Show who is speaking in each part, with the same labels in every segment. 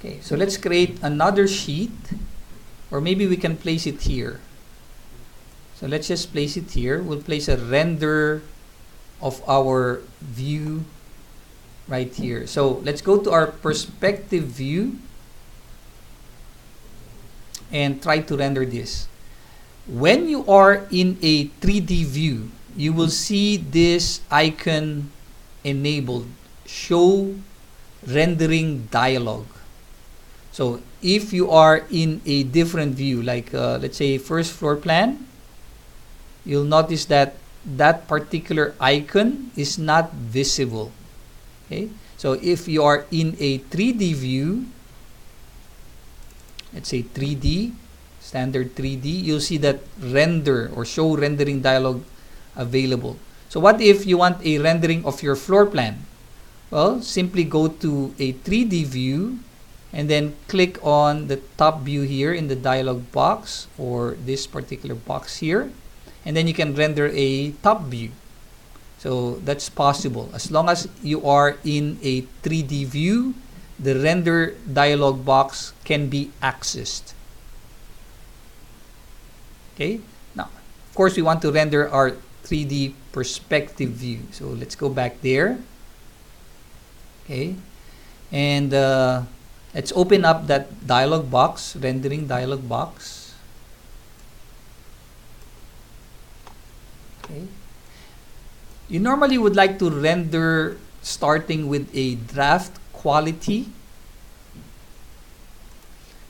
Speaker 1: Okay, so let's create another sheet, or maybe we can place it here. So let's just place it here. We'll place a render of our view right here. So let's go to our perspective view and try to render this. When you are in a 3D view, you will see this icon enabled, show rendering dialog. So if you are in a different view, like let's say first floor plan, you'll notice that that particular icon is not visible. Okay, so if you are in a 3D view, let's say 3D, standard 3D, you'll see that render or show rendering dialog available. So what if you want a rendering of your floor plan? Well, simply go to a 3D view and then click on the top view here in the dialog box, or this particular box here, and then you can render a top view. So that's possible. As long as you are in a 3D view, the render dialog box can be accessed. Okay, now of course we want to render our 3D perspective view. So let's go back there. Okay, and let's open up that dialog box, rendering dialog box. Okay, you normally would like to render starting with a draft quality.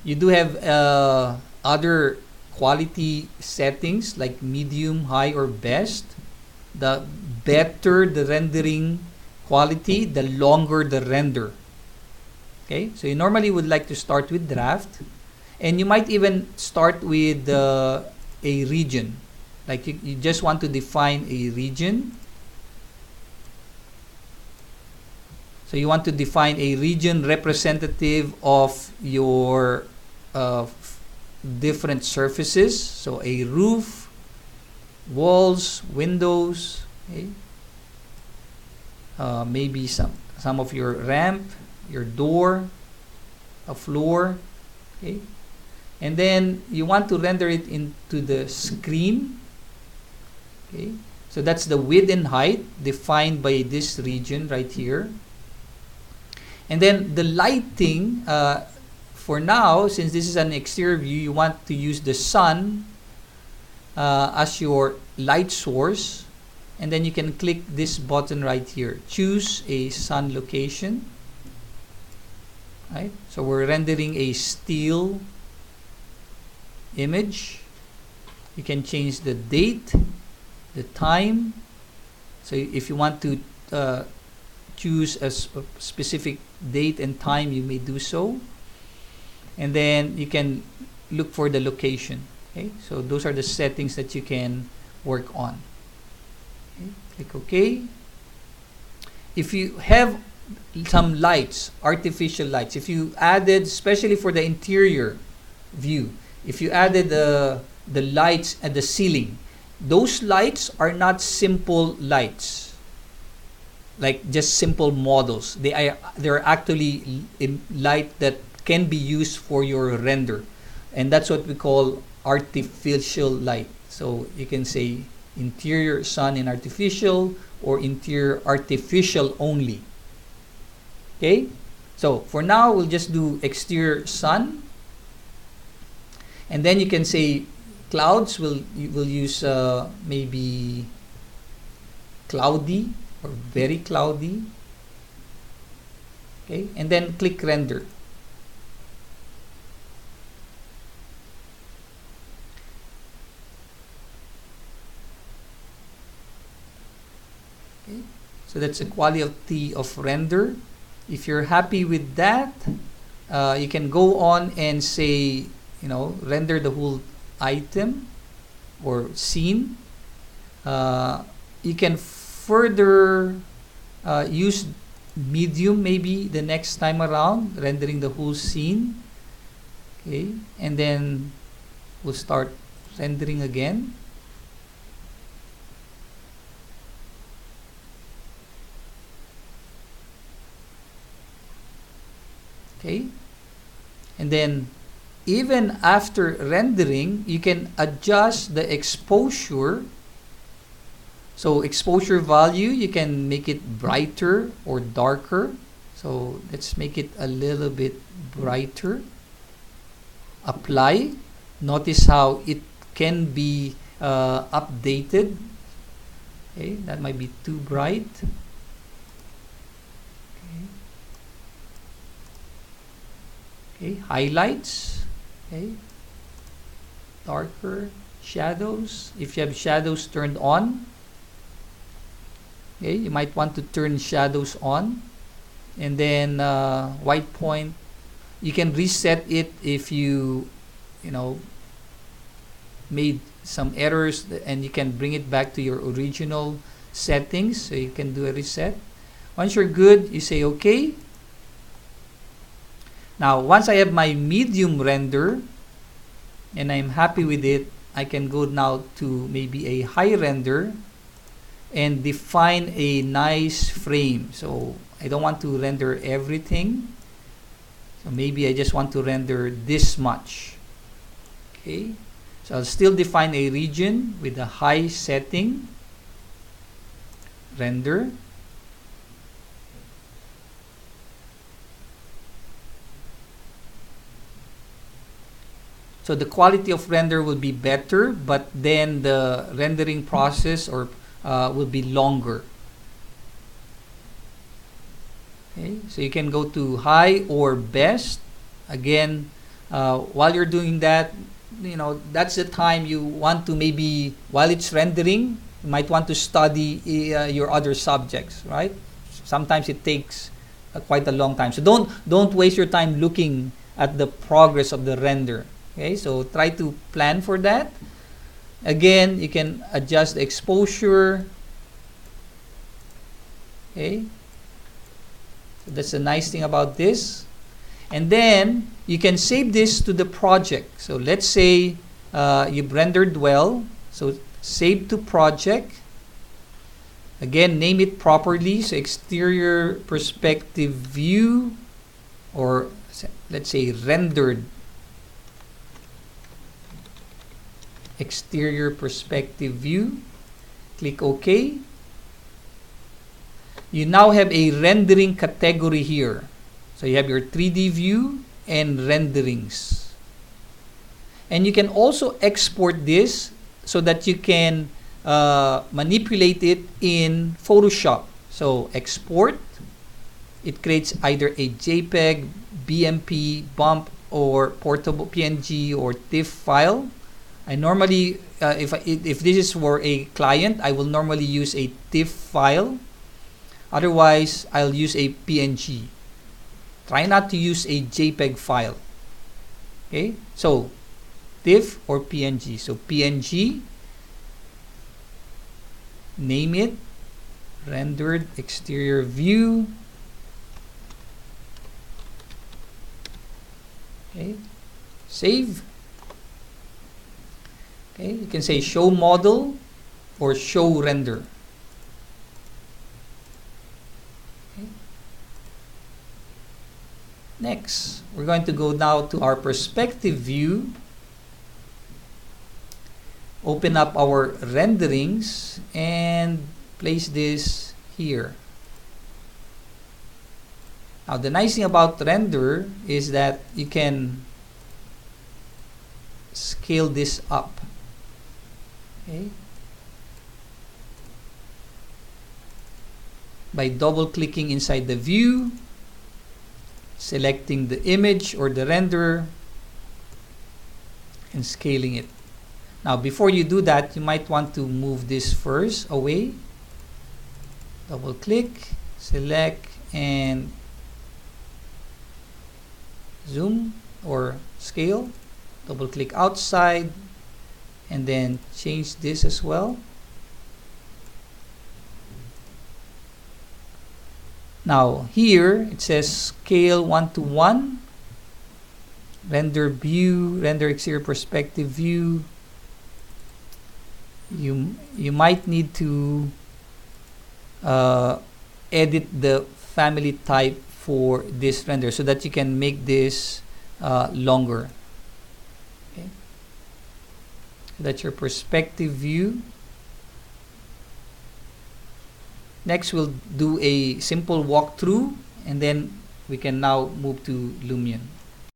Speaker 1: You do have other quality settings like medium, high, or best. The better the rendering quality, the longer the render. Okay, so you normally would like to start with draft, and you might even start with a region. Like you just want to define a region. So you want to define a region representative of your different surfaces. So a roof, walls, windows, okay? Maybe some of your ramp, your door, a floor, okay? And then you want to render it into the screen. Okay, so that's the width and height defined by this region right here. And then the lighting, for now, since this is an exterior view, you want to use the sun as your light source. And then you can click this button right here, choose a sun location. Right? So we're rendering a still image. You can change the date, the time. So if you want to choose a specific date and time, you may do so. And then you can look for the location. Okay, so those are the settings that you can work on. Okay, click OK. If you have some lights, artificial lights, if you added, especially for the interior view, if you added the lights at the ceiling, those lights are not simple lights, like just simple models. They're actually light that can be used for your render, and that's what we call artificial light. So you can say interior sun and artificial, or interior artificial only. Okay, so for now we'll just do exterior sun, and then you can say clouds. We'll use maybe cloudy or very cloudy. Okay, and then click render. Okay, so that's the quality of render. If you're happy with that, you can go on and say, render the whole item or scene. You can further use medium maybe the next time around, rendering the whole scene. Okay, and then we'll start rendering again. Okay, And then even after rendering, you can adjust the exposure. So exposure value, you can make it brighter or darker. So let's make it a little bit brighter. Apply. Notice how it can be updated. Okay, that might be too bright. Okay, highlights. Okay, darker. Shadows. If you have shadows turned on, okay, you might want to turn shadows on. And then white point, you can reset it if you made some errors, and you can bring it back to your original settings. So you can do a reset. Once you're good, you say okay. Now once I have my medium render and I'm happy with it, I can go now to maybe a high render and define a nice frame. So I don't want to render everything. So maybe I just want to render this much. Okay. So I'll still define a region with a high setting. Render. So the quality of render will be better, but then the rendering process will be longer. Okay, so you can go to high or best. Again, while you're doing that, that's the time you want to, maybe while it's rendering, you might want to study your other subjects, right? Sometimes it takes quite a long time. So don't waste your time looking at the progress of the render. Okay, so try to plan for that. Again, you can adjust the exposure. Okay, so that's the nice thing about this. And then you can save this to the project. So let's say you've rendered well. So save to project. Again, name it properly. So exterior perspective view, or let's say rendered exterior perspective view. Click OK. You now have a rendering category here. So you have your 3D view and renderings. And you can also export this so that you can manipulate it in Photoshop. So export. It creates either a JPEG, BMP, bump, or portable PNG or TIFF file. I normally, if this is for a client, I will normally use a TIFF file. Otherwise, I'll use a PNG. Try not to use a JPEG file. Okay, so TIFF or PNG. So PNG, name it, rendered exterior view. Okay, save. Okay, you can say show model or show render. Okay. Next, we're going to go now to our perspective view. Open up our renderings and place this here. Now the nice thing about render is that you can scale this up. Okay. By double clicking inside the view, selecting the image or the render, and scaling it. Now before you do that, you might want to move this first away. Double click, select, and zoom or scale. Double click outside, and then change this as well. Now here it says scale 1:1, render view, render exterior perspective view. You might need to edit the family type for this render so that you can make this longer. Okay. That's your perspective view. Next, we'll do a simple walkthrough, and then we can now move to Lumion.